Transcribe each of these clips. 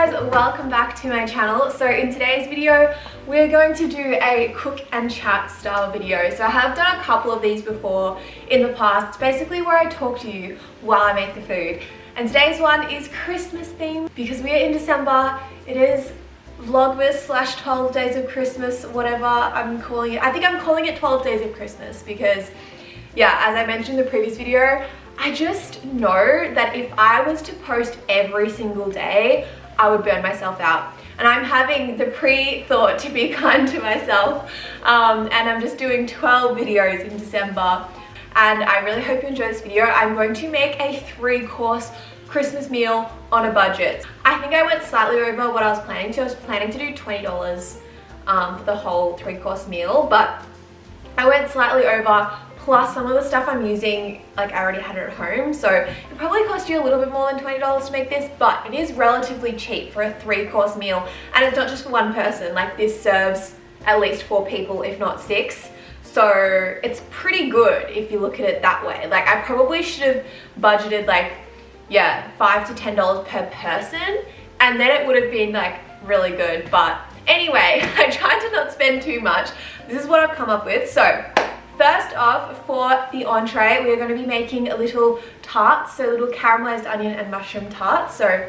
guys, welcome back to my channel. So in today's video we're going to do a cook and chat style video. So I have done a couple of these before in the past. It's basically where I talk to you while I make the food, and today's one is Christmas themed because we are in December. It is Vlogmas / 12 days of Christmas, whatever I'm calling it. I think I'm calling it 12 days of Christmas because, yeah, as I mentioned in the previous video, I just know that if I was to post every single day, I would burn myself out. And I'm having the pre-thought to be kind to myself, and I'm just doing 12 videos in December. And I really hope you enjoy this video. I'm going to make a 3-course Christmas meal on a budget. I think I went slightly over what I was planning to. I was planning to do $20 for the whole 3-course meal, but I went slightly over. Plus some of the stuff I'm using, like, I already had it at home, so it probably cost you a little bit more than $20 to make this, but it is relatively cheap for a 3-course meal, and it's not just for one person. Like, this serves at least 4 people, if not 6, so it's pretty good if you look at it that way. Like, I probably should have budgeted, like, yeah, $5 to $10 per person, and then it would have been, like, really good. But anyway, I tried to not spend too much. This is what I've come up with. So first off, for the entree, we're going to be making a little tarts, so little caramelized onion and mushroom tarts, so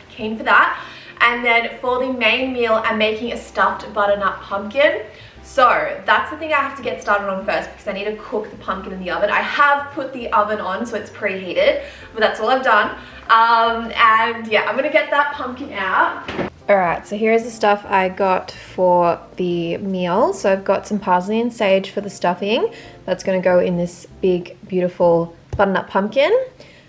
keen for that. And then for the main meal, I'm making a stuffed butternut pumpkin. So that's the thing I have to get started on first because I need to cook the pumpkin in the oven. I have put the oven on, so it's preheated, but that's all I've done. And yeah, I'm going to get that pumpkin out. Alright, so here's the stuff I got for the meal. So I've got some parsley and sage for the stuffing. That's going to go in this big, beautiful butternut pumpkin.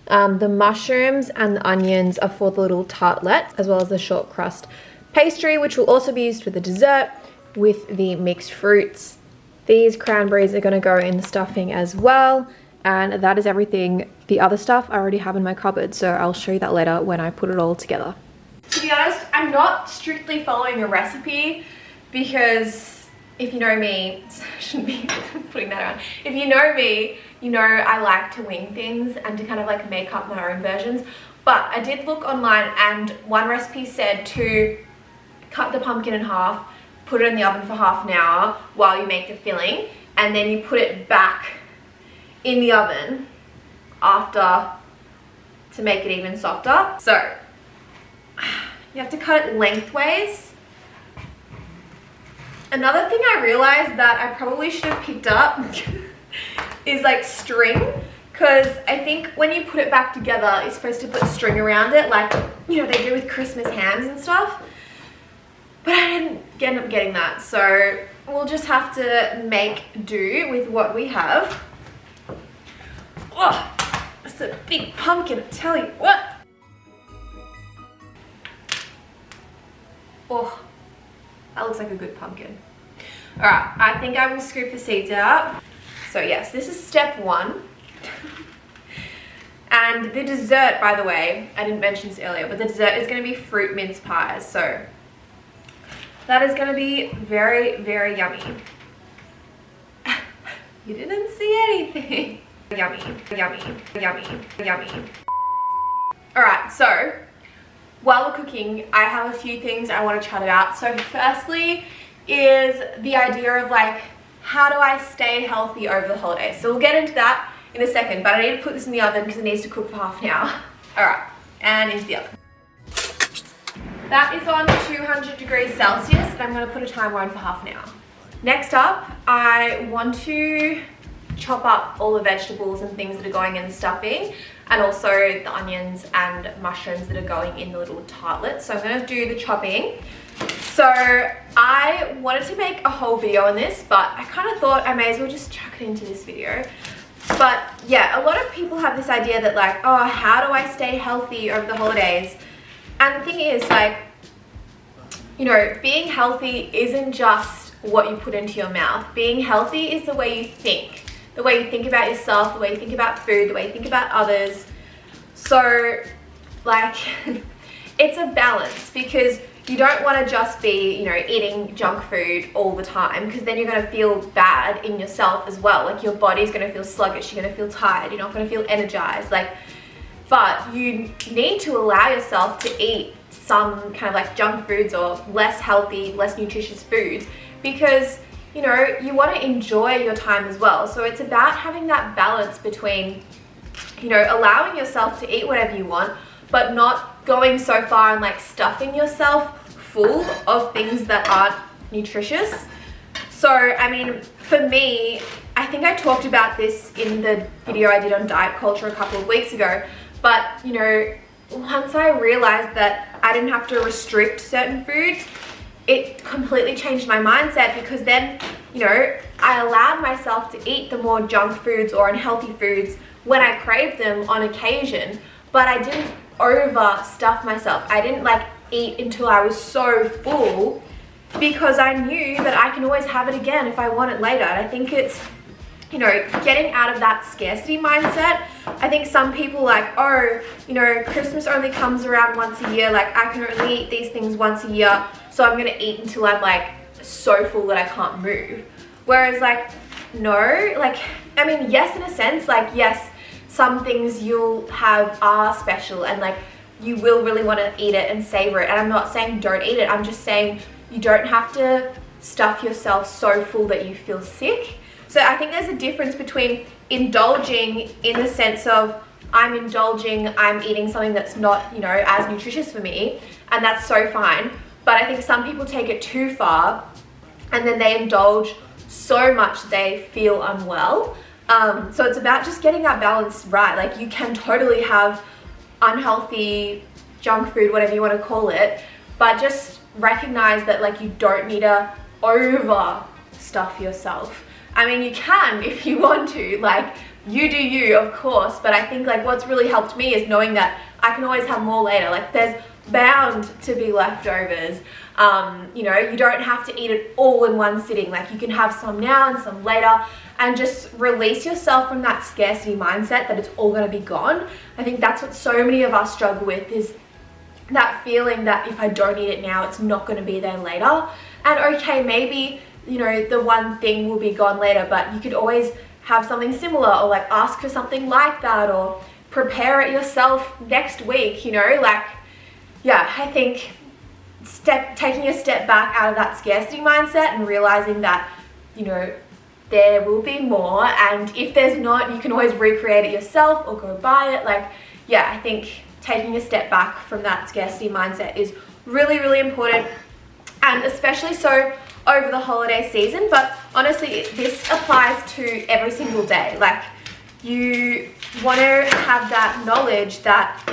The mushrooms and the onions are for the little tartlets, as well as the short crust pastry, which will also be used for the dessert with the mixed fruits. These cranberries are going to go in the stuffing as well. And that is everything. The other stuff I already have in my cupboard, so I'll show you that later when I put it all together. To be honest, I'm not strictly following a recipe because if you know me, I shouldn't be putting that around. If you know me, you know I like to wing things and to kind of like make up my own versions. But I did look online and one recipe said to cut the pumpkin in half, put it in the oven for half an hour while you make the filling, and then you put it back in the oven after to make it even softer. So you have to cut it lengthways. Another thing I realized that I probably should have picked up is like string, because I think when you put it back together, you're supposed to put string around it, like, you know, they do with Christmas hams and stuff. But I didn't end up getting that, so we'll just have to make do with what we have. Oh, that's a big pumpkin, I tell you what. Oh, that looks like a good pumpkin. All right, I think I will scoop the seeds out. So yes, this is step 1. And the dessert, by the way, I didn't mention this earlier, but the dessert is going to be fruit mince pies. So that is going to be very, very yummy. You didn't see anything. Yummy, yummy, yummy, yummy. All right, so while we're cooking, I have a few things I want to chat about. So firstly is the idea of like, how do I stay healthy over the holidays? So we'll get into that in a second, but I need to put this in the oven because it needs to cook for half an hour. All right, and into the oven. That is on 200 degrees Celsius, and I'm going to put a timer on for half an hour. Next up, I want to chop up all the vegetables and things that are going in the stuffing, and also the onions and mushrooms that are going in the little tartlets. So I'm going to do the chopping. So I wanted to make a whole video on this, but I kind of thought I may as well just chuck it into this video. But yeah, a lot of people have this idea that like, oh, how do I stay healthy over the holidays? And the thing is, like, you know, being healthy isn't just what you put into your mouth. Being healthy is the way you think. The way you think about yourself, the way you think about food, the way you think about others. So, like, it's a balance because you don't want to just be, you know, eating junk food all the time because then you're going to feel bad in yourself as well. Like, your body's going to feel sluggish, you're going to feel tired, you're not going to feel energized. Like, but you need to allow yourself to eat some kind of like junk foods or less healthy, less nutritious foods, because you know, you want to enjoy your time as well. So it's about having that balance between, you know, allowing yourself to eat whatever you want, but not going so far and like stuffing yourself full of things that aren't nutritious. So, I mean, for me, I think I talked about this in the video I did on diet culture a couple of weeks ago, but you know, once I realized that I didn't have to restrict certain foods, it completely changed my mindset, because then, you know, I allowed myself to eat the more junk foods or unhealthy foods when I craved them on occasion, but I didn't overstuff myself. I didn't like eat until I was so full, because I knew that I can always have it again if I want it later. And I think it's, you know, getting out of that scarcity mindset. I think some people like, oh, you know, Christmas only comes around once a year, like I can only eat these things once a year, so I'm gonna eat until I'm like so full that I can't move. Whereas like, no, like, I mean, yes, in a sense, like, yes, some things you'll have are special and like you will really want to eat it and savor it. And I'm not saying don't eat it, I'm just saying you don't have to stuff yourself so full that you feel sick. So I think there's a difference between indulging in the sense of I'm indulging, I'm eating something that's not, you know, as nutritious for me, and that's so fine. But I think some people take it too far and then they indulge so much they feel unwell. So it's about just getting that balance right. Like you can totally have unhealthy junk food, whatever you want to call it, but just recognize that like you don't need to overstuff yourself. I mean, you can if you want to, like you do you, of course, but I think like what's really helped me is knowing that I can always have more later. Like there's bound to be leftovers. You know, you don't have to eat it all in one sitting. Like you can have some now and some later, and just release yourself from that scarcity mindset that it's all going to be gone. I think that's what so many of us struggle with, is that feeling that if I don't eat it now, it's not going to be there later. And okay, maybe, you know, the one thing will be gone later, but you could always have something similar, or like ask for something like that, or prepare it yourself next week, you know, like, yeah, I think taking a step back out of that scarcity mindset and realizing that, you know, there will be more, and if there's not, you can always recreate it yourself or go buy it. Like, yeah, I think taking a step back from that scarcity mindset is really, really important, and especially so over the holiday season. But honestly, this applies to every single day. Like, you want to have that knowledge that,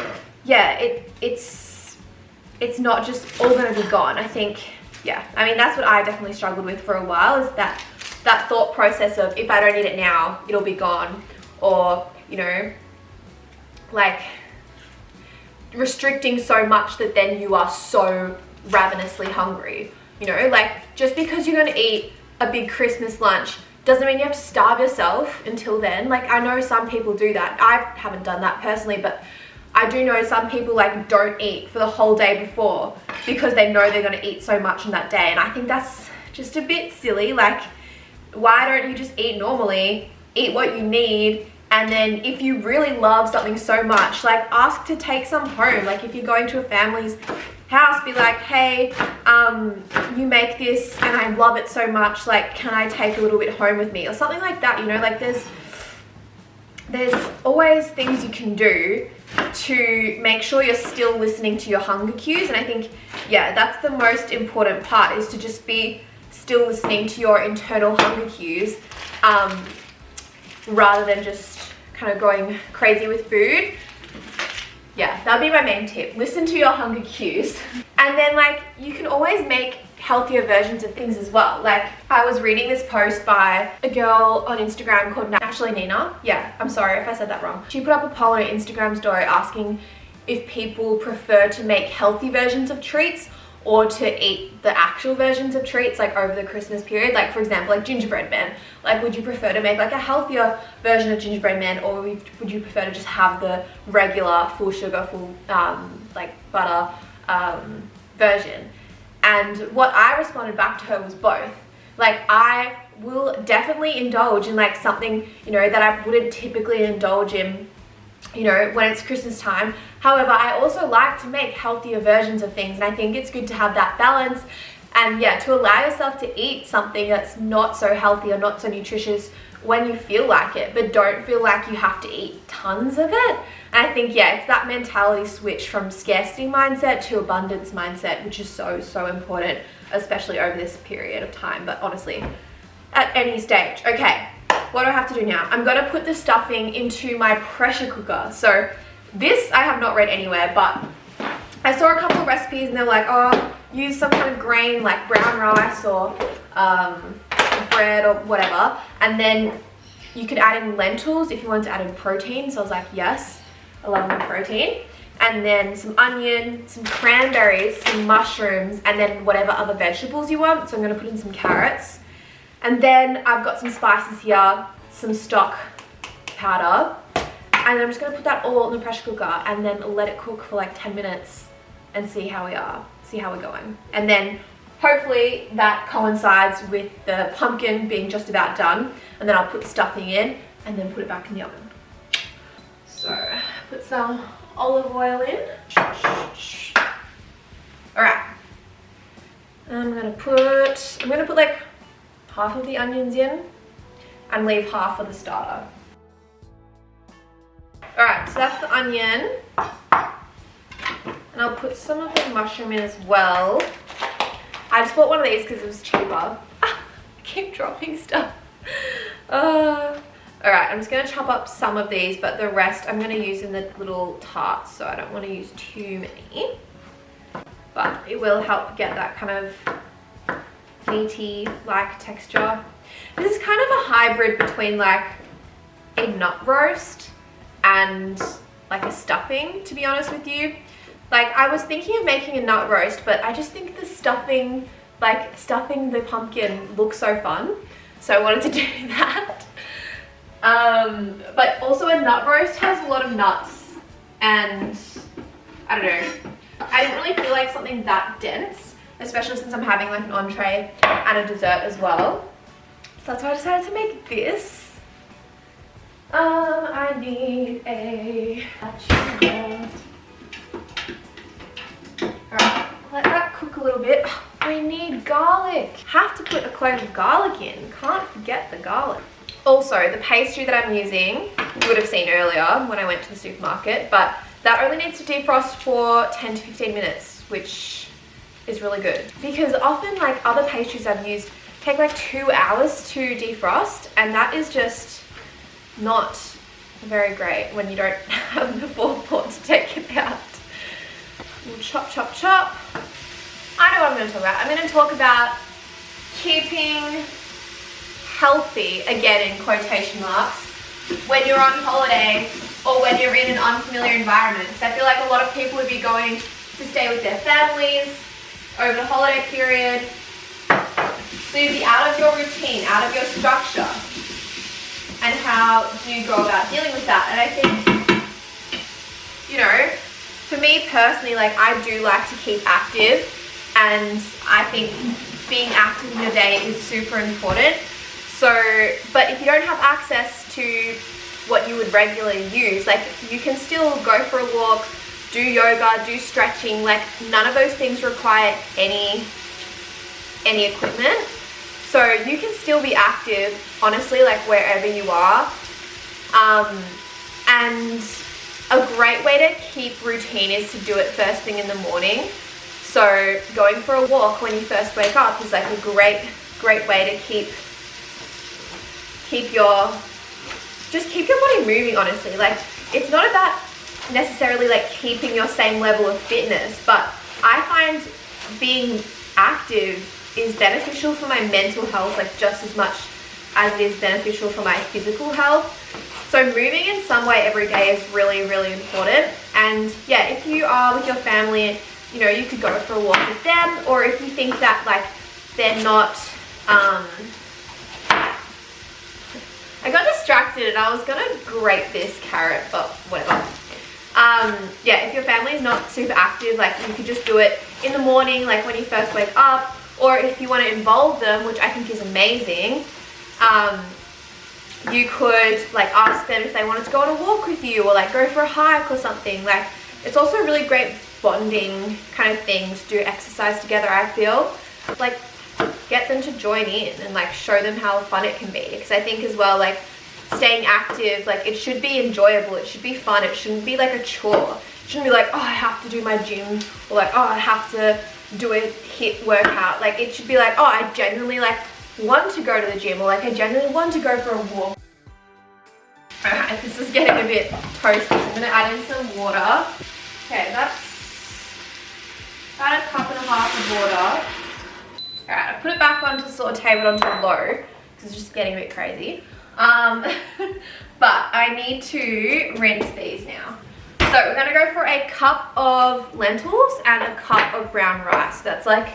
yeah, it's not just all going to be gone. I think, yeah, I mean, that's what I definitely struggled with for a while, is that thought process of if I don't eat it now, it'll be gone, or, you know, like restricting so much that then you are so ravenously hungry. You know, like just because you're going to eat a big Christmas lunch doesn't mean you have to starve yourself until then. Like I know some people do that. I haven't done that personally, but I do know some people like don't eat for the whole day before because they know they're going to eat so much on that day. And I think that's just a bit silly. Like, why don't you just eat normally, eat what you need, and then if you really love something so much, like ask to take some home. Like if you're going to a family's house, be like, hey, you make this and I love it so much, like can I take a little bit home with me, or something like that. You know, like there's always things you can do to make sure you're still listening to your hunger cues. And I think, yeah, that's the most important part, is to just be still listening to your internal hunger cues, rather than just kind of going crazy with food. Yeah, that'd be my main tip. Listen to your hunger cues. And then like you can always make healthier versions of things as well. Like I was reading this post by a girl on Instagram called Naturally Nina. Yeah, I'm sorry if I said that wrong. She put up a poll on her Instagram story asking if people prefer to make healthy versions of treats or to eat the actual versions of treats like over the Christmas period. Like for example, like gingerbread man. Like would you prefer to make like a healthier version of gingerbread man, or would you prefer to just have the regular full sugar, full like butter version? And what I responded back to her was both. Like I will definitely indulge in like something, you know, that I wouldn't typically indulge in you know, when it's Christmas time. However, I also like to make healthier versions of things, and I think it's good to have that balance. And yeah, to allow yourself to eat something that's not so healthy or not so nutritious when you feel like it, but don't feel like you have to eat tons of it. And I think, yeah, it's that mentality switch from scarcity mindset to abundance mindset, which is so, so important, especially over this period of time, but honestly, at any stage. Okay, what do I have to do now? I'm gonna put the stuffing into my pressure cooker. So this I have not read anywhere, but I saw a couple of recipes and they're like, oh, use some kind of grain like brown rice or bread or whatever, and then you could add in lentils if you wanted to add in protein. So I was like, yes, I love my protein. And then some onion, some cranberries, some mushrooms, and then whatever other vegetables you want. So I'm gonna put in some carrots. And then I've got some spices here, some stock powder, and then I'm just gonna put that all in the pressure cooker and then let it cook for like 10 minutes and see how we're going. And then hopefully that coincides with the pumpkin being just about done, and then I'll put the stuffing in and then put it back in the oven. So put some olive oil in. All right, I'm gonna put like half of the onions in and leave half for the starter. All right, so that's the onion. And I'll put some of the mushroom in as well. I just bought one of these because it was cheaper. I keep dropping stuff. All right, I'm just gonna chop up some of these, but the rest I'm gonna use in the little tarts, so I don't wanna use too many. But it will help get that kind of meaty-like texture. This is kind of a hybrid between like a nut roast and like a stuffing, to be honest with you. Like, I was thinking of making a nut roast, but I just think the stuffing, like stuffing the pumpkin looks so fun. So I wanted to do that. But also a nut roast has a lot of nuts, and I don't know. I didn't really feel like something that dense, especially since I'm having like an entree and a dessert as well. So that's why I decided to make this. I need a Alright, let that cook a little bit. Oh, we need garlic. Have to put a clove of garlic in. Can't forget the garlic. Also, the pastry that I'm using, you would have seen earlier when I went to the supermarket, but that only needs to defrost for 10 to 15 minutes, which is really good. Because often like other pastries I've used take like 2 hours to defrost, and that is just not very great when you don't have the forethought to take it out. We'll chop, chop, chop. I know what I'm going to talk about. I'm going to talk about keeping healthy, again in quotation marks, when you're on holiday or when you're in an unfamiliar environment. Because I feel like a lot of people would be going to stay with their families over the holiday period. So you'd be out of your routine, out of your structure. And how do you go about dealing with that? And I think, you know, for me personally, like I do like to keep active, and I think being active in your day is super important. So, but if you don't have access to what you would regularly use, like you can still go for a walk, do yoga, do stretching, like none of those things require any equipment. So you can still be active, honestly, like wherever you are. And a great way to keep routine is to do it first thing in the morning. So going for a walk when you first wake up is like a great way to keep your body moving, honestly. Like it's not about necessarily like keeping your same level of fitness, but I find being active is beneficial for my mental health, like just as much as it is beneficial for my physical health. So moving in some way every day is really, really important. And yeah, if you are with your family, you know, you could go for a walk with them, or if you think that like they're not, I got distracted and I was gonna grate this carrot, but whatever. Yeah, if your family is not super active, like you could just do it in the morning, like when you first wake up, or if you want to involve them, which I think is amazing, You could like ask them if they wanted to go on a walk with you or like go for a hike or something. Like it's also a really great bonding kind of thing to do exercise together, I feel. Like get them to join in and like show them how fun it can be, because I think as well, like staying active, like it should be enjoyable, it should be fun, it shouldn't be like a chore. It shouldn't be like, oh, I have to do my gym, or like, oh, I have to do a HIIT workout. Like it should be like, oh, I genuinely like want to go to the gym, or like I genuinely want to go for a walk. Alright, this is getting a bit toasty, so I'm gonna add in some water. Okay, that's about 1.5 cups of water. Alright, I put it back on to sort of table it onto low, because it's just getting a bit crazy. But I need to rinse these now. So we're gonna go for a cup of lentils and a cup of brown rice. That's like,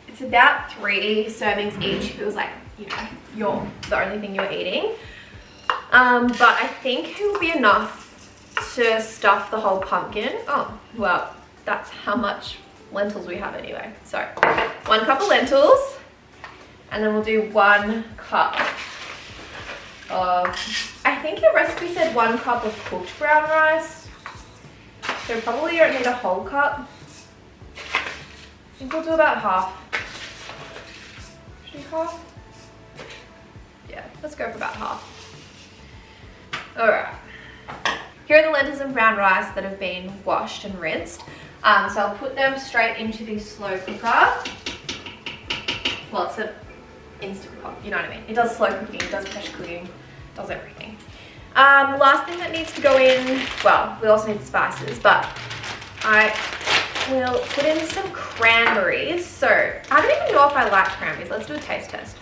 it's about 3 servings each if it was like, you know, the only thing you're eating. But I think it will be enough to stuff the whole pumpkin. Oh, well, that's how much lentils we have anyway. So 1 cup of lentils, and then we'll do 1 cup of, I think your recipe said 1 cup of cooked brown rice. So probably you don't need a whole cup. I think we'll do about half. Should we half? Yeah, let's go for about half. Alright. Here are the lentils and brown rice that have been washed and rinsed. So I'll put them straight into the slow cooker. Well, it's an instant cook, you know what I mean? It does slow cooking, it does pressure cooking, it does everything. The last thing that needs to go in, well, we also need the spices, but I will put in some cranberries. So I don't even know if I like cranberries. Let's do a taste test.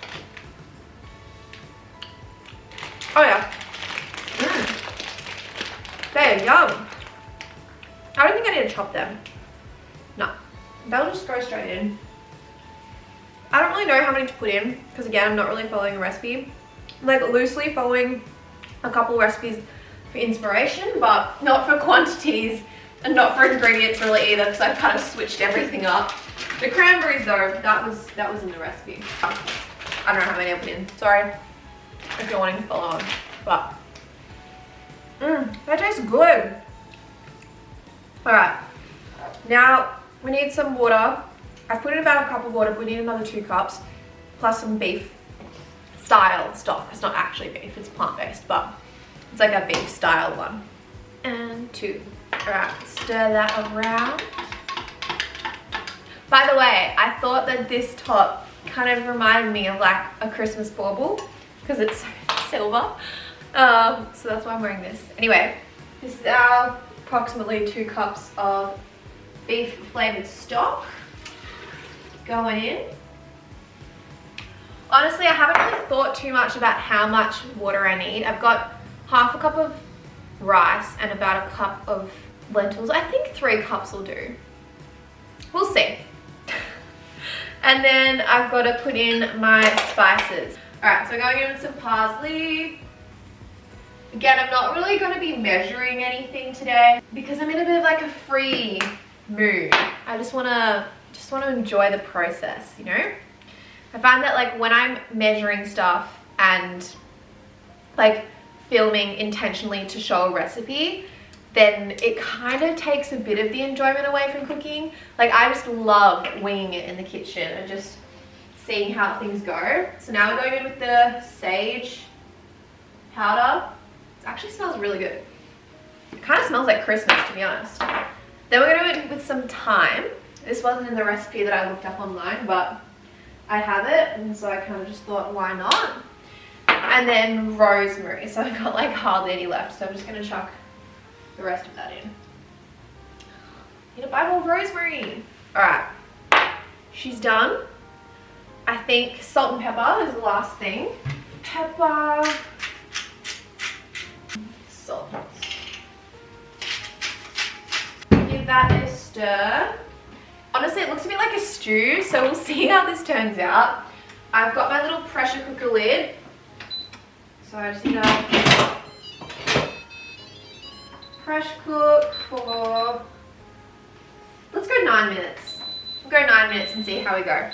Oh yeah. They're yum. I don't think I need to chop them. No, they'll just go straight in. I don't really know how many to put in, because again, I'm not really following a recipe. I'm like loosely following a couple recipes for inspiration, but not for quantities and not for ingredients really either, because I've kind of switched everything up. The cranberries though, that was in the recipe. I don't know how many I put in. Sorry if you're wanting to follow on, but that tastes good. All right, now we need some water. I've put in about 1 cup of water, but we need another 2 cups, plus some beef style stock. It's not actually beef, it's plant-based, but it's like a beef style one. And 2. All right, stir that around. By the way, I thought that this top kind of reminded me of like a Christmas bauble, because it's silver. So that's why I'm wearing this. Anyway, this is our approximately 2 cups of beef flavored stock going in. Honestly, I haven't really thought too much about how much water I need. I've got 1/2 cup of rice and about 1 cup of lentils. I think 3 cups will do. We'll see. And then I've got to put in my spices. All right, so going in with some parsley. Again, I'm not really going to be measuring anything today because I'm in a bit of like a free mood. I just want to enjoy the process, you know? I find that like when I'm measuring stuff and like filming intentionally to show a recipe, then it kind of takes a bit of the enjoyment away from cooking. Like I just love winging it in the kitchen and just seeing how things go. So now we're going in with the sage powder. It actually smells really good. It kind of smells like Christmas, to be honest. Then we're going to do it with some thyme. This wasn't in the recipe that I looked up online, but I have it, and so I kind of just thought, why not? And then rosemary. So I've got like hardly any left, so I'm just going to chuck the rest of that in. Need a bite of rosemary. All right, she's done. I think salt and pepper is the last thing. Pepper. Salt. Give that a stir. Honestly, it looks a bit like a stew, so we'll see how this turns out. I've got my little pressure cooker lid. So I just need to pressure cook for, let's go 9 minutes. We'll go 9 minutes and see how we go.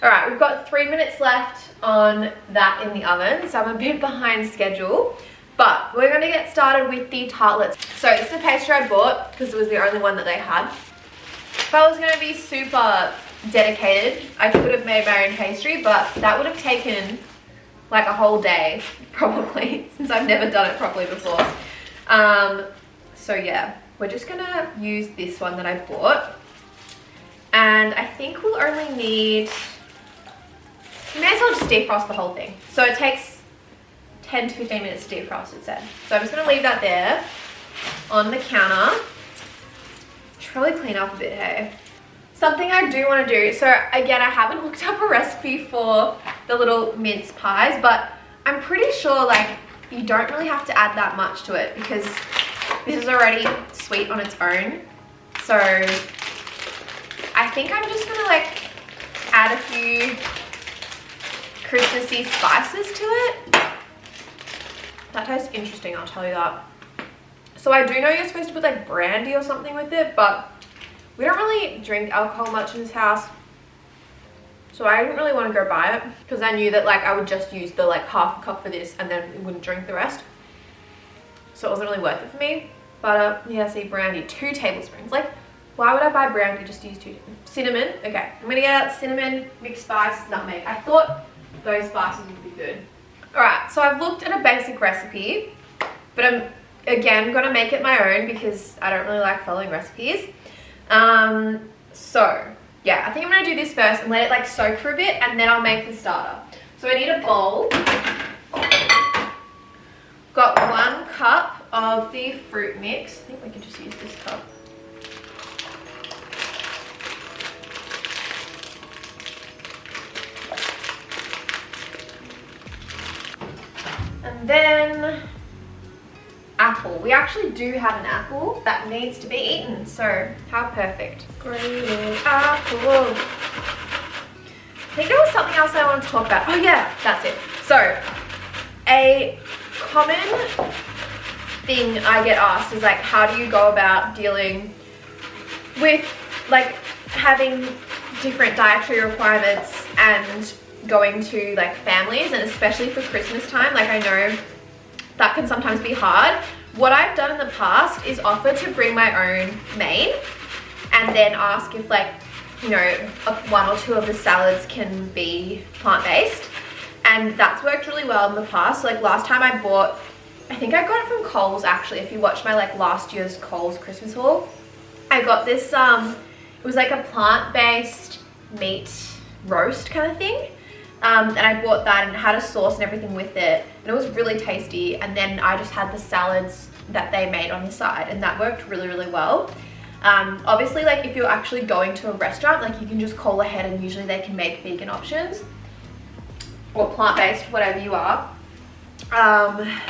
All right, we've got 3 minutes left on that in the oven, so I'm a bit behind schedule. But we're gonna get started with the tartlets. So it's the pastry I bought because it was the only one that they had. If I was gonna be super dedicated, I could have made my own pastry, but that would have taken like a whole day, probably, since I've never done it properly before. So yeah, we're just gonna use this one that I bought. And I think we'll only need, you may as well just defrost the whole thing. So it takes 10 to 15 minutes to defrost, it said. So I'm just gonna leave that there on the counter. Should probably clean up a bit, hey? Something I do want to do, so again, I haven't looked up a recipe for the little mince pies, but I'm pretty sure like you don't really have to add that much to it because this is already sweet on its own. So I think I'm just gonna like add a few Christmassy spices to it. That tastes interesting, I'll tell you that. So I do know you're supposed to put like brandy or something with it, but we don't really drink alcohol much in this house. So I didn't really want to go buy it because I knew that like I would just use the like half a cup for this and then we wouldn't drink the rest. So it wasn't really worth it for me. But yeah, see, brandy, 2 tablespoons. Like, why would I buy brandy just to use 2? Cinnamon, okay. I'm gonna get out cinnamon, mixed spice, nutmeg. I thought those spices would be good. All right, so I've looked at a basic recipe, but I'm again gonna make it my own because I don't really like following recipes. So yeah, I think I'm gonna do this first and let it like soak for a bit and then I'll make the starter. So I need a bowl. Got 1 cup of the fruit mix. I think we can just use this cup. And then apple. We actually do have an apple that needs to be eaten, so how perfect. Grated apple. I think there was something else I wanted to talk about. Oh yeah, that's it. So a common thing I get asked is like, how do you go about dealing with like having different dietary requirements and going to like families, and especially for Christmas time? Like I know that can sometimes be hard. What I've done in the past is offer to bring my own main and then ask if like, you know, 1 or 2 of the salads can be plant-based. And that's worked really well in the past. Like last time I bought, I think I got it from Coles actually. If you watched my like last year's Coles Christmas haul, I got this, it was like a plant-based meat roast kind of thing. And I bought that and had a sauce and everything with it, and it was really tasty. And then I just had the salads that they made on the side, and that worked really, really well. Obviously, like if you're actually going to a restaurant, like you can just call ahead and usually they can make vegan options or plant-based, whatever you are.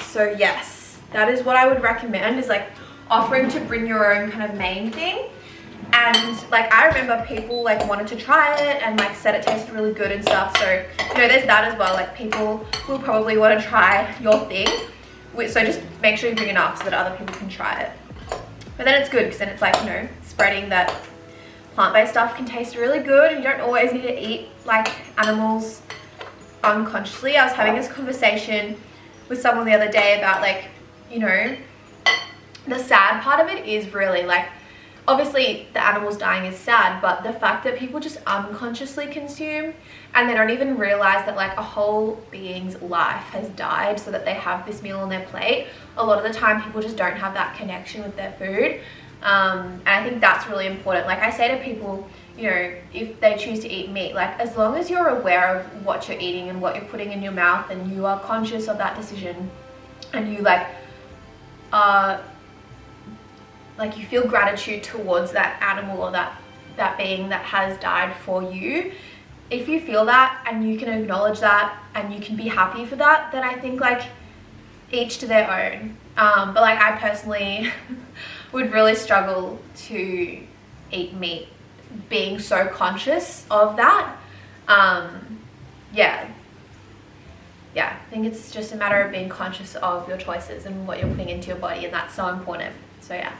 So yes, that is what I would recommend, is like offering to bring your own kind of main thing. And like I remember people like wanted to try it and like said it tasted really good and stuff. So you know, there's that as well. Like people will probably want to try your thing, so just make sure you bring enough so that other people can try it. But then it's good because then it's like, you know, spreading that plant-based stuff can taste really good, and you don't always need to eat like animals unconsciously. I was having this conversation with someone the other day about like, you know, the sad part of it is really like, obviously the animals dying is sad, but the fact that people just unconsciously consume and they don't even realize that like a whole being's life has died so that they have this meal on their plate. A lot of the time people just don't have that connection with their food. And I think that's really important. Like I say to people, you know, if they choose to eat meat, like as long as you're aware of what you're eating and what you're putting in your mouth and you are conscious of that decision and you like you feel gratitude towards that animal or that being that has died for you. If you feel that and you can acknowledge that and you can be happy for that, then I think like each to their own. But like I personally would really struggle to eat meat being so conscious of that. Yeah, I think it's just a matter of being conscious of your choices and what you're putting into your body, and that's so important. So yeah.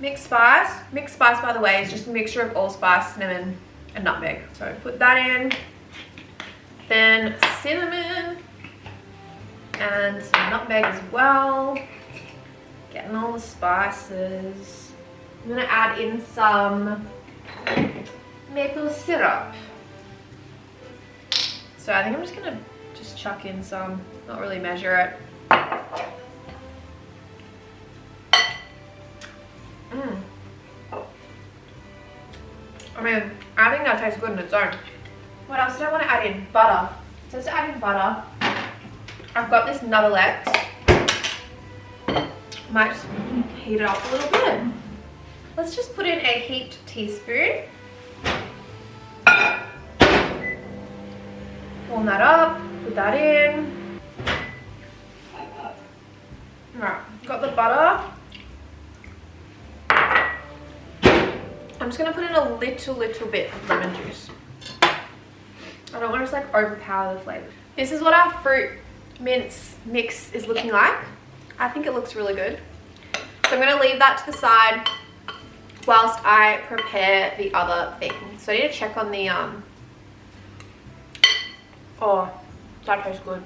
Mixed spice. Mixed spice, by the way, is just a mixture of allspice, cinnamon, and nutmeg. So put that in. Then cinnamon and some nutmeg as well. Getting all the spices. I'm gonna add in some maple syrup. So I think I'm just gonna chuck in some, not really measure it. I mean, I think that tastes good on its own. What else did I want to add in? Butter. So to add in butter, I've got this Nuttalex. Might just heat it up a little bit. Let's just put in a heaped teaspoon. Warm that up, put that in. Alright, got the butter. I'm just gonna put in a little bit of lemon juice. I don't want to just like overpower the flavor. This is what our fruit mince mix is looking like. I think it looks really good. So I'm gonna leave that to the side whilst I prepare the other thing. So I need to check on the oh, that tastes good.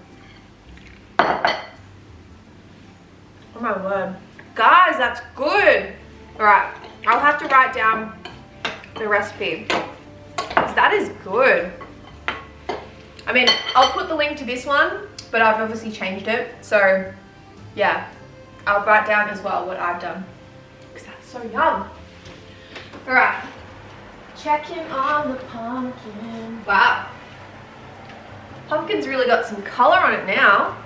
Oh my word. Guys, that's good. Alright, I'll have to write down the recipe, because that is good. I mean, I'll put the link to this one, but I've obviously changed it. So yeah, I'll write down as well what I've done, because that's so yum. Alright, checking on the pumpkin. Wow. Pumpkin's really got some color on it now.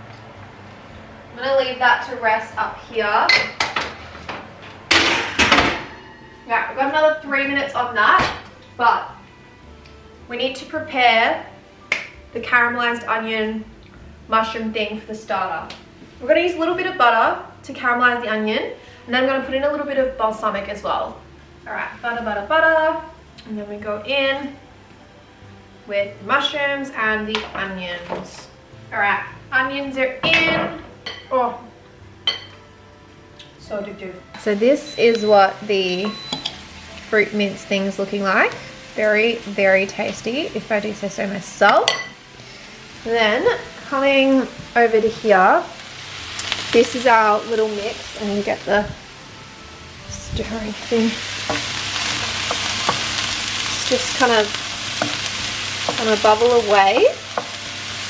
I'm gonna leave that to rest up here. Yeah, we've got another 3 minutes on that, but we need to prepare the caramelized onion mushroom thing for the starter. We're gonna use a little bit of butter to caramelize the onion, and then I'm gonna put in a little bit of balsamic as well. All right, butter, and then we go in with the mushrooms and the onions. All right, onions are in. Oh, so addictive. So this is what the fruit mince thing's looking like. Very, very tasty, if I do say so myself. Then coming over to here, this is our little mix. I'm gonna get the stirring thing. It's just kind of bubble away.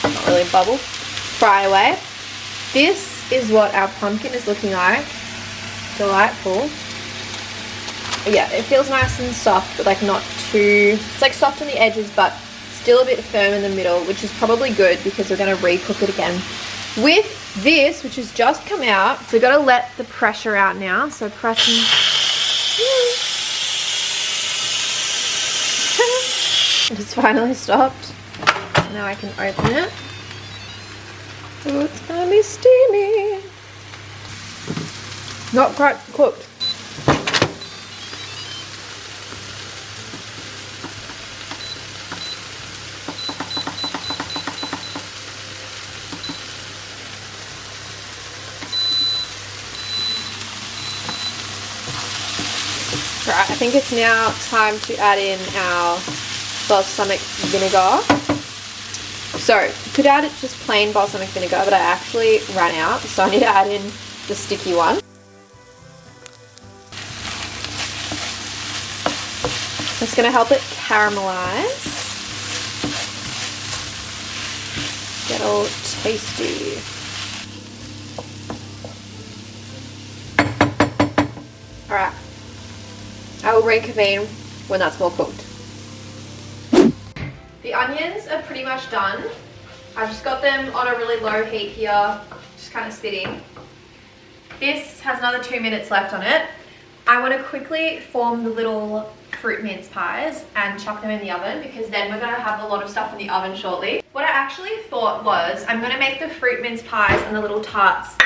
Not really bubble, fry away. This is what our pumpkin is looking like. Delightful. Yeah, it feels nice and soft, but like not too, it's like soft on the edges, but still a bit firm in the middle, which is probably good because we're going to recook it again. With this, which has just come out, so we've got to let the pressure out now. So pressing. It has finally stopped. So now I can open it. Oh, it's going to be steamy. Not quite cooked. Right, I think it's now time to add in our balsamic vinegar. So, you could add it just plain balsamic vinegar, but I actually ran out, so I need to add in the sticky one. It's going to help it caramelize. Get all tasty. Alright. I will reconvene when that's more cooked. The onions are pretty much done. I've just got them on a really low heat here, just kind of sitting. This has another 2 minutes left on it. I want to quickly form the little fruit mince pies and chuck them in the oven, because then we're going to have a lot of stuff in the oven shortly. What I actually thought was I'm going to make the fruit mince pies and the little tarts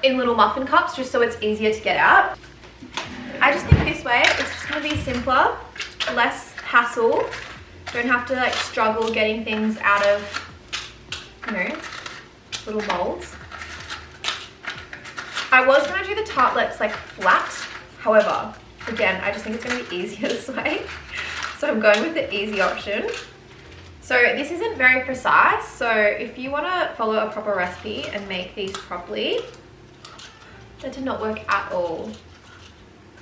in little muffin cups, just so it's easier to get out. I just think this way it's just going to be simpler, less hassle. Don't have to like struggle getting things out of, you know, little bowls. I was going to do the tartlets like flat. However, again, I just think it's going to be easier this way. So I'm going with the easy option. So this isn't very precise. So if you want to follow a proper recipe and make these properly, that did not work at all.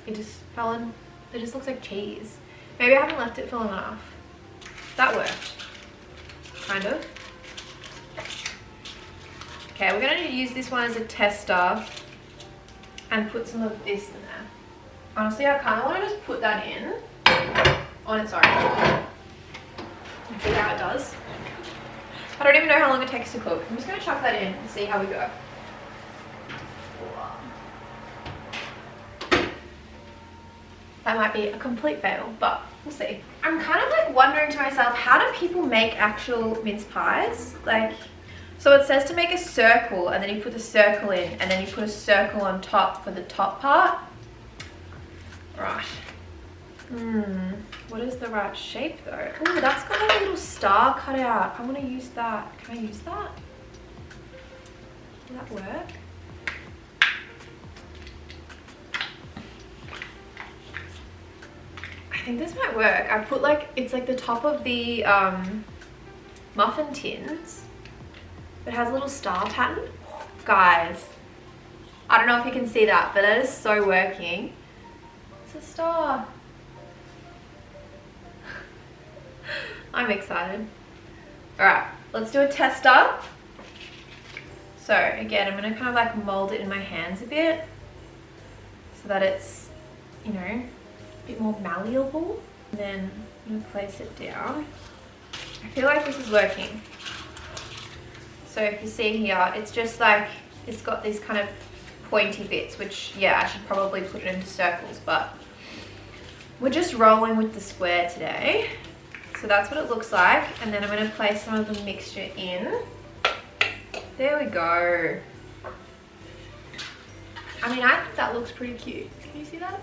It just fell in, it just looks like cheese. Maybe I haven't left it for long enough. That worked, kind of. Okay, we're going to use this one as a tester and put some of this in there. Honestly, I kind of want to just put that in on its own and see how it does. I don't even know how long it takes to cook. I'm just going to chuck that in and see how we go. That might be a complete fail, but we'll see. I'm kind of like wondering to myself, how do people make actual mince pies? Like, so it says to make a circle, and then you put the circle in, and then you put a circle on top for the top part. Right. What is the right shape though? Oh, that's got a little star cut out. I want to use that. Can I use that? Will that work? I think this might work. I put like, it's like the top of the muffin tins. It has a little star pattern. Guys, I don't know if you can see that, but that is so working. It's a star. I'm excited. All right, let's do a tester. So again, I'm gonna kind of like mold it in my hands a bit so that it's, you know, a bit more malleable. And then I'm gonna place it down. I feel like this is working. So if you see here, it's just like, it's got these kind of pointy bits, which, yeah, I should probably put it into circles, but we're just rolling with the square today. So that's what it looks like. And then I'm gonna place some of the mixture in. There we go. I mean, I think that looks pretty cute. Can you see that?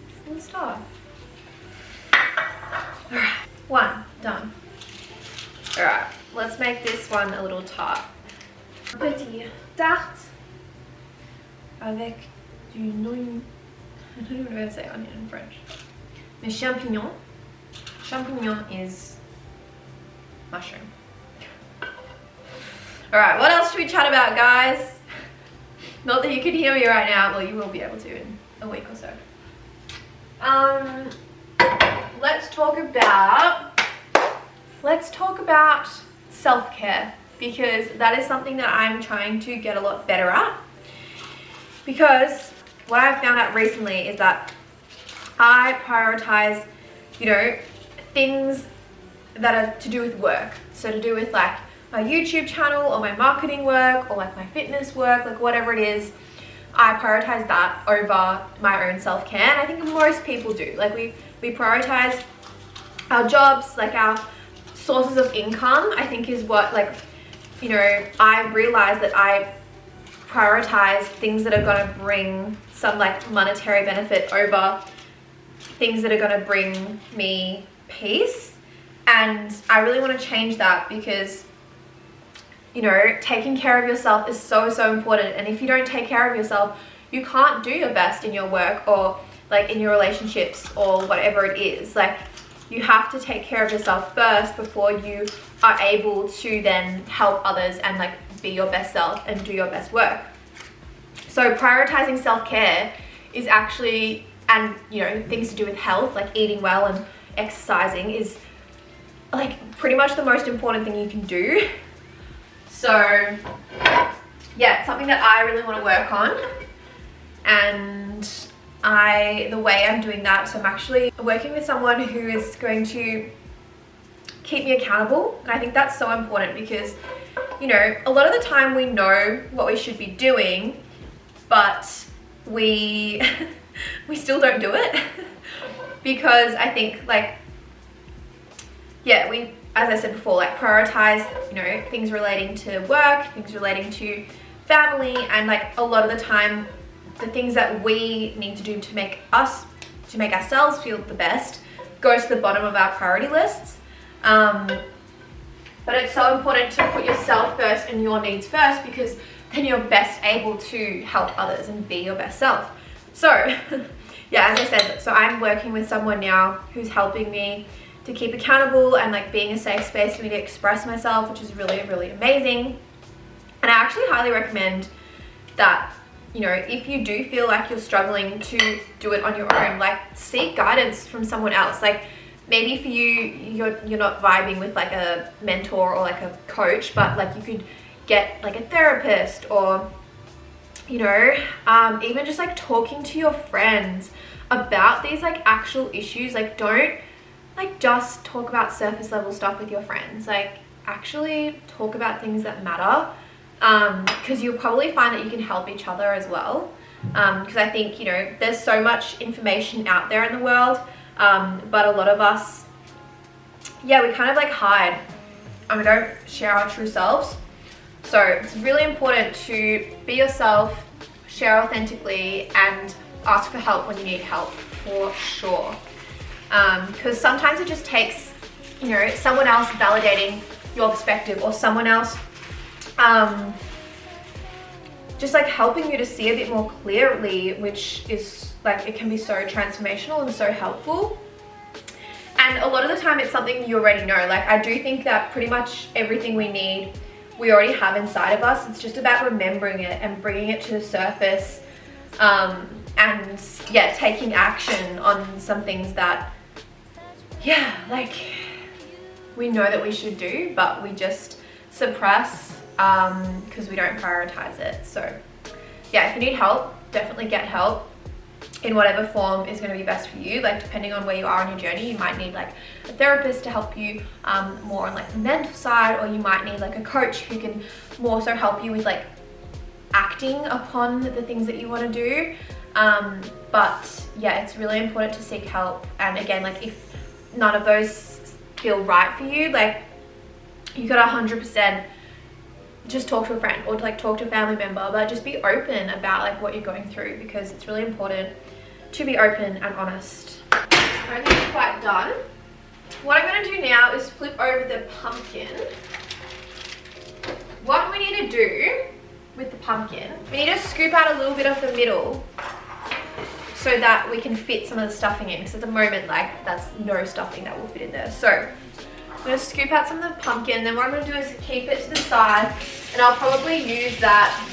It's a little star. All right, one, done. All right, let's make this one a little tart. Petit tarte avec du onion. I don't even know how to say onion in French. Mais champignon. Champignon is mushroom. All right, what else should we chat about, guys? Not that you can hear me right now. Well, you will be able to in a week or so. Let's talk about self-care, because that is something that I'm trying to get a lot better at. Because what I've found out recently is that I prioritize, you know, things that are to do with work. So to do with like my YouTube channel or my marketing work or like my fitness work, like whatever it is, I prioritize that over my own self-care. And I think most people do. Like we prioritize our jobs, like our sources of income, I think is what, like, you know, I realized that I prioritize things that are gonna bring some like monetary benefit over things that are gonna bring me peace. And I really want to change that, because, you know, taking care of yourself is so important. And if you don't take care of yourself, you can't do your best in your work or like in your relationships or whatever it is. Like, you have to take care of yourself first before you are able to then help others and like be your best self and do your best work. So prioritizing self-care is actually, and you know, things to do with health, like eating well and exercising, is like pretty much the most important thing you can do. So yeah, it's something that I really want to work on. And the way I'm doing that, so I'm actually working with someone who is going to keep me accountable. And I think that's so important, because, you know, a lot of the time we know what we should be doing, but we still don't do it. Because I think, like, yeah, we, as I said before, like prioritize, you know, things relating to work, things relating to family, and like a lot of the time the things that we need to do to make ourselves feel the best go to the bottom of our priority lists. But it's so important to put yourself first and your needs first, because then you're best able to help others and be your best self. So yeah, as I said, so I'm working with someone now who's helping me to keep accountable and like being a safe space for me to express myself, which is really, really amazing. And I actually highly recommend that, you know, if you do feel like you're struggling to do it on your own, like seek guidance from someone else. Like maybe for you're not vibing with like a mentor or like a coach, but like you could get like a therapist, or you know, even just like talking to your friends about these like actual issues. Like don't like just talk about surface level stuff with your friends, like actually talk about things that matter, because you'll probably find that you can help each other as well, because I think, you know, there's so much information out there in the world, but a lot of us, yeah, we kind of like hide and we don't share our true selves. So it's really important to be yourself, share authentically, and ask for help when you need help, for sure. Because sometimes it just takes, you know, someone else validating your perspective, or someone else just like helping you to see a bit more clearly, which is like, it can be so transformational and so helpful. And a lot of the time it's something you already know. Like I do think that pretty much everything we need, we already have inside of us. It's just about remembering it and bringing it to the surface, and yeah, taking action on some things that, yeah, like we know that we should do, but we just suppress because we don't prioritize it. So yeah, if you need help, definitely get help in whatever form is going to be best for you. Like depending on where you are on your journey, you might need like a therapist to help you more on like the mental side, or you might need like a coach who can more so help you with like acting upon the things that you want to do. But yeah, it's really important to seek help. And again, like if none of those feel right for you, like you gotta 100% just talk to a friend, or like talk to a family member, but just be open about like what you're going through, because it's really important to be open and honest. I think it's quite done. What I'm going to do now is flip over the pumpkin. What we need to do with the pumpkin, we need to scoop out a little bit of the middle so that we can fit some of the stuffing in, because at the moment like that's no stuffing that will fit in there. So I'm going to scoop out some of the pumpkin, then what I'm going to do is keep it to the side, and I'll probably use that,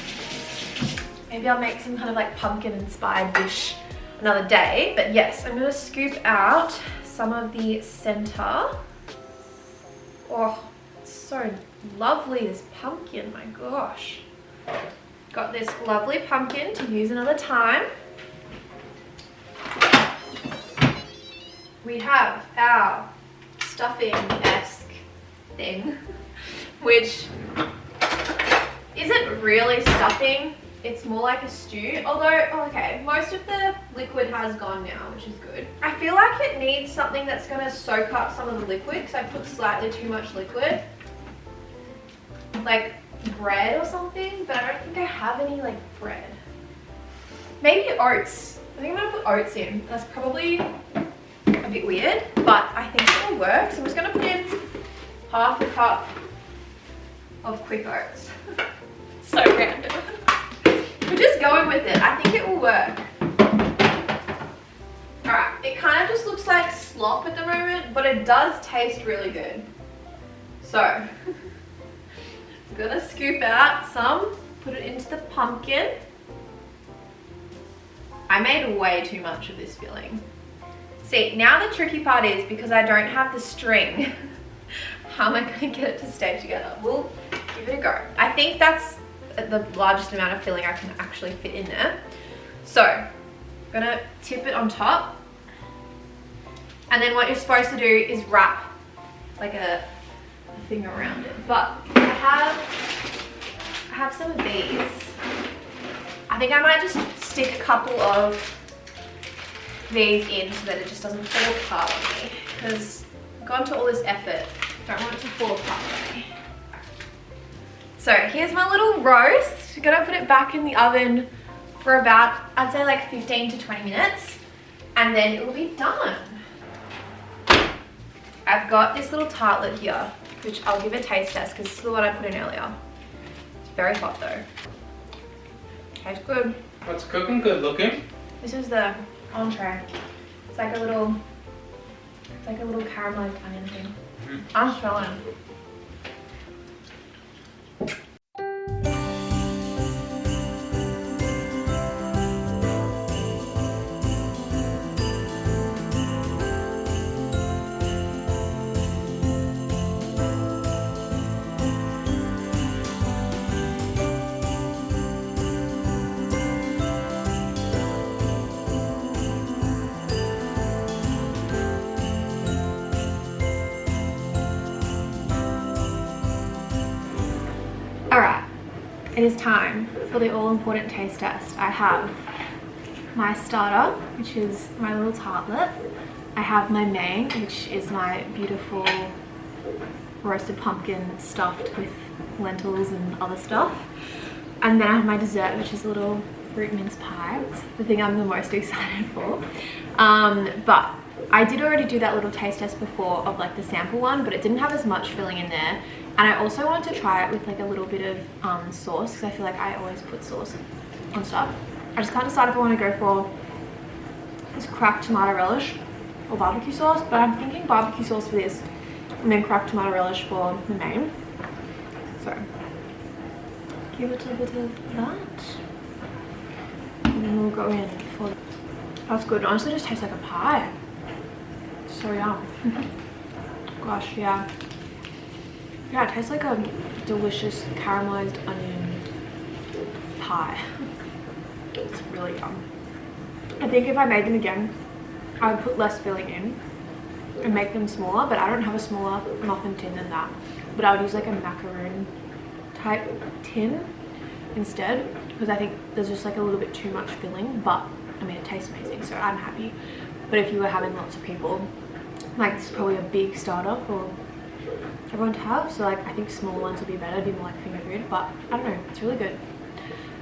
maybe I'll make some kind of like pumpkin inspired dish another day. But yes, I'm going to scoop out some of the center. Oh, it's so lovely, this pumpkin, my gosh. Got this lovely pumpkin to use another time. We have our stuffing-esque thing, which isn't really stuffing, it's more like a stew. Although, okay, most of the liquid has gone now, which is good. I feel like it needs something that's gonna soak up some of the liquid, because I put slightly too much liquid. Like bread or something, but I don't think I have any like bread. Maybe oats. I think I'm gonna put oats in. That's probably a bit weird, but I think it'll work. So I'm just gonna put in half a cup of quick oats. So random. We're just going with it. I think it will work. Alright, it kind of just looks like slop at the moment, but it does taste really good. So, I'm gonna scoop out some, put it into the pumpkin. I made way too much of this filling. See, now the tricky part is, because I don't have the string, how am I going to get it to stay together? We'll give it a go. I think that's the largest amount of filling I can actually fit in there. So, I'm going to tip it on top. And then what you're supposed to do is wrap like a thing around it. But I have some of these. I think I might just stick a couple of these in so that it just doesn't fall apart on me, because I've gone to all this effort, don't want it to fall apart on me. So here's my little roast. I'm gonna put it back in the oven for about, I'd say like 15 to 20 minutes, and then it will be done. I've got this little tartlet here, which I'll give a taste test because this is the one I put in earlier. It's very hot though. Tastes good. What's cooking? Good looking. This is the entree. It's like a little caramelized onion thing. I'm smelling. Alright, it is time for the all-important taste test. I have my starter, which is my little tartlet. I have my main, which is my beautiful roasted pumpkin stuffed with lentils and other stuff. And then I have my dessert, which is a little fruit mince pie. It's the thing I'm the most excited for. But I did already do that little taste test before of like the sample one, but it didn't have as much filling in there. And I also wanted to try it with like a little bit of sauce, because I feel like I always put sauce on stuff. I just can't decide if I want to go for this cracked tomato relish or barbecue sauce, but I'm thinking barbecue sauce for this and then cracked tomato relish for the main. So give it a bit of that, and then we'll go in for, that's good. It honestly just tastes like a pie. So yum. Gosh, yeah. Yeah, it tastes like a delicious caramelized onion pie. It's really yum. I think if I made them again, I would put less filling in and make them smaller, but I don't have a smaller muffin tin than that. But I would use like a macaroon type tin instead, because I think there's just like a little bit too much filling, but I mean, it tastes amazing, so I'm happy. But if you were having lots of people, like this is probably a big starter for everyone to have, so like I think smaller ones would be better, be more like finger food, but I don't know, it's really good.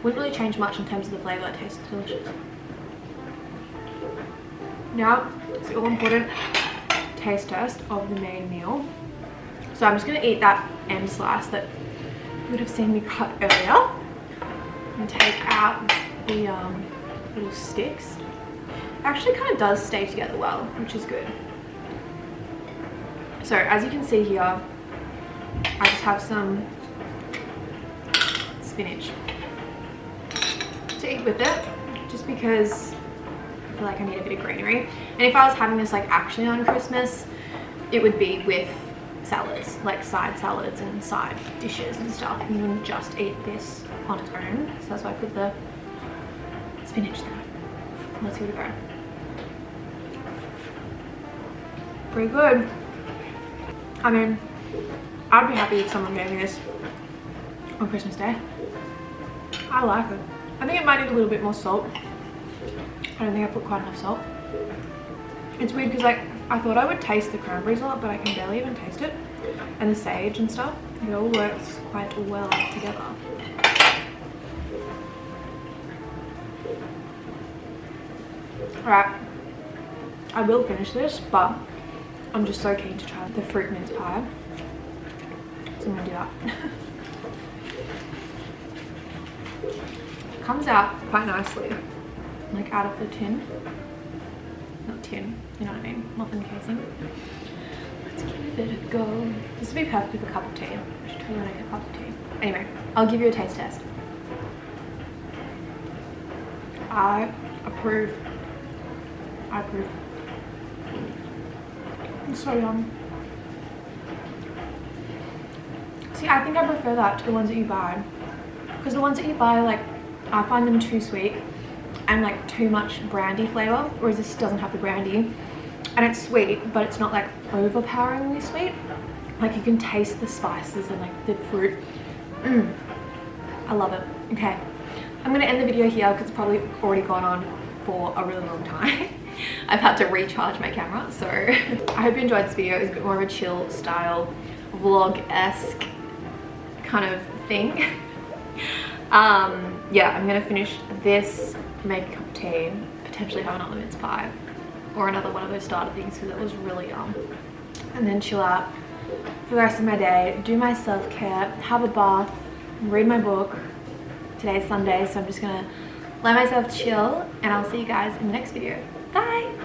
Wouldn't really change much in terms of the flavour. It tastes delicious. Now it's the all important taste test of the main meal. So I'm just going to eat that end slice that you would have seen me cut earlier and take out the little sticks. It actually kind of does stay together well, which is good. So as you can see here, I just have some spinach to eat with it, just because I feel like I need a bit of greenery. And if I was having this like actually on Christmas, it would be with salads, like side salads and side dishes and stuff. You wouldn't just eat this on its own. So that's why I put the spinach there. Let's give it a go. Pretty good. I mean, I'd be happy if someone gave me this on Christmas Day. I like it. I think it might need a little bit more salt. I don't think I put quite enough salt. It's weird because like I thought I would taste the cranberries a lot, but I can barely even taste it. And the sage and stuff, it all works quite well together. Alright, I will finish this, but I'm just so keen to try the fruit mince pie, so I'm gonna do that. It comes out quite nicely, like out of the tin. Not tin, you know what I mean, muffin casing. Let's give it a go. This would be perfect with a cup of tea. I should totally make a cup of tea. Anyway, I'll give you a taste test. I approve. I approve. It's so yum. See, I think I prefer that to the ones that you buy, because the ones that you buy, like, I find them too sweet and like too much brandy flavor, whereas this doesn't have the brandy, and it's sweet, but it's not like overpoweringly sweet. Like you can taste the spices and like the fruit. I love it. Okay, I'm gonna end the video here because it's probably already gone on for a really long time. I've had to recharge my camera, so I hope you enjoyed this video. It's a bit more of a chill style vlog-esque kind of thing. Yeah, I'm gonna finish this, make a cup of tea, potentially have another mince pie or another one of those starter things because it was really yum, and then chill out for the rest of my day, do my self-care, have a bath, read my book. Today's Sunday, so I'm just gonna let myself chill, and I'll see you guys in the next video. Bye!